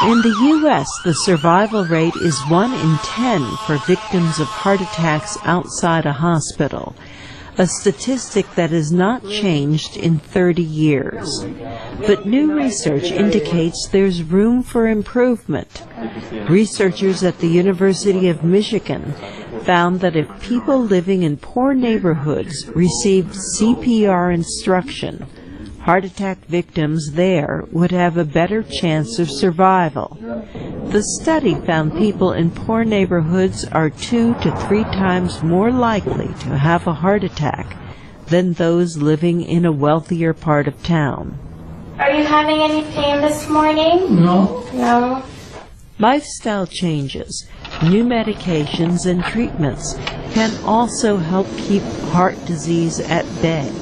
In the U.S., the survival rate is 1 in 10 for victims of heart attacks outside a hospital, a statistic that has not changed in 30 years. But new research indicates there's room for improvement. Researchers at the University of Michigan found that if people living in poor neighborhoods received CPR instruction, heart attack victims there would have a better chance of survival. The study found people in poor neighborhoods are 2 to 3 times more likely to have a heart attack than those living in a wealthier part of town. Are you having any pain this morning? No. No. Lifestyle changes, new medications and treatments can also help keep heart disease at bay.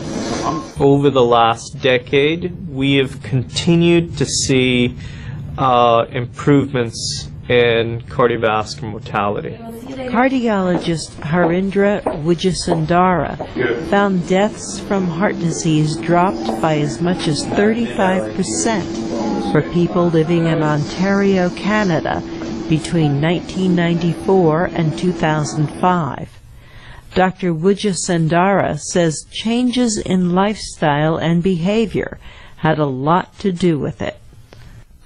Over the last decade, we have continued to see improvements in cardiovascular mortality. Cardiologist Harindra Vijayasundara found deaths from heart disease dropped by as much as 35% for people living in Ontario, Canada, between 1994 and 2005. Dr. Vijayasundara says changes in lifestyle and behavior had a lot to do with it.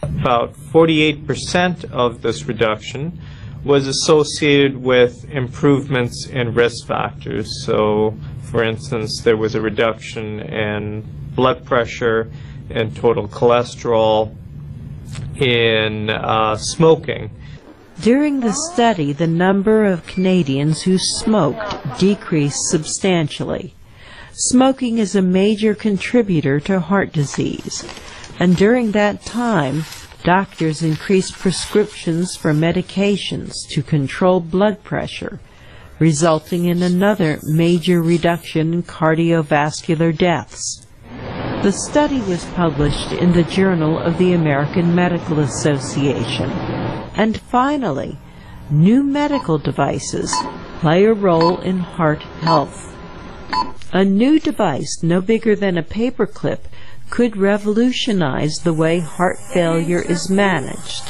About 48% of this reduction was associated with improvements in risk factors. So, for instance, there was a reduction in blood pressure, in total cholesterol, in smoking. During the study, the number of Canadians who smoked decreased substantially. Smoking is a major contributor to heart disease, and during that time, doctors increased prescriptions for medications to control blood pressure, resulting in another major reduction in cardiovascular deaths. The study was published in the Journal of the American Medical Association. And finally, new medical devices play a role in heart health. A new device no bigger than a paperclip could revolutionize the way heart failure is managed.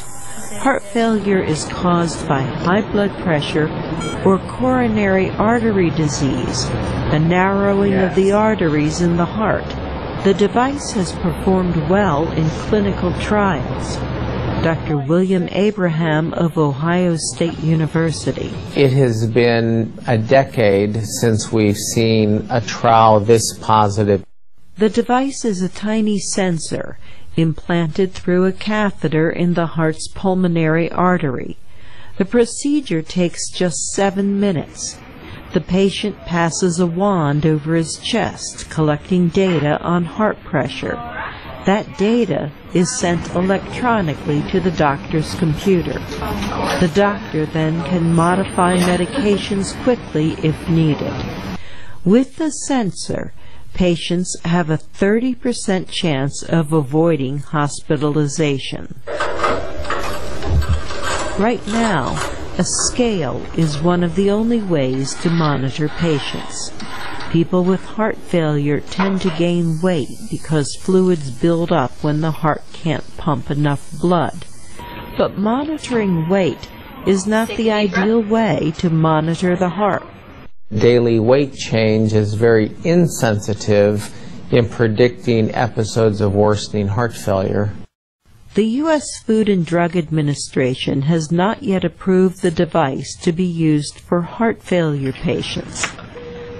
Heart failure is caused by high blood pressure or coronary artery disease, a narrowing of the arteries in the heart. The device has performed well in clinical trials. Dr. William Abraham of Ohio State University. It has been a decade since we've seen a trial this positive. The device is a tiny sensor implanted through a catheter in the heart's pulmonary artery. The procedure takes just 7 minutes. The patient passes a wand over his chest, collecting data on heart pressure. That data is sent electronically to the doctor's computer. The doctor then can modify medications quickly if needed. With the sensor, patients have a 30% chance of avoiding hospitalization. Right now, a scale is one of the only ways to monitor patients. People with heart failure tend to gain weight because fluids build up when the heart can't pump enough blood. But monitoring weight is not the ideal way to monitor the heart. Daily weight change is very insensitive in predicting episodes of worsening heart failure. The U.S. Food and Drug Administration has not yet approved the device to be used for heart failure patients.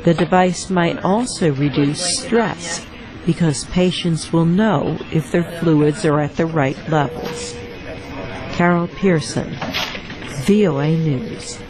The device might also reduce stress because patients will know if their fluids are at the right levels. Carol Pearson, VOA News.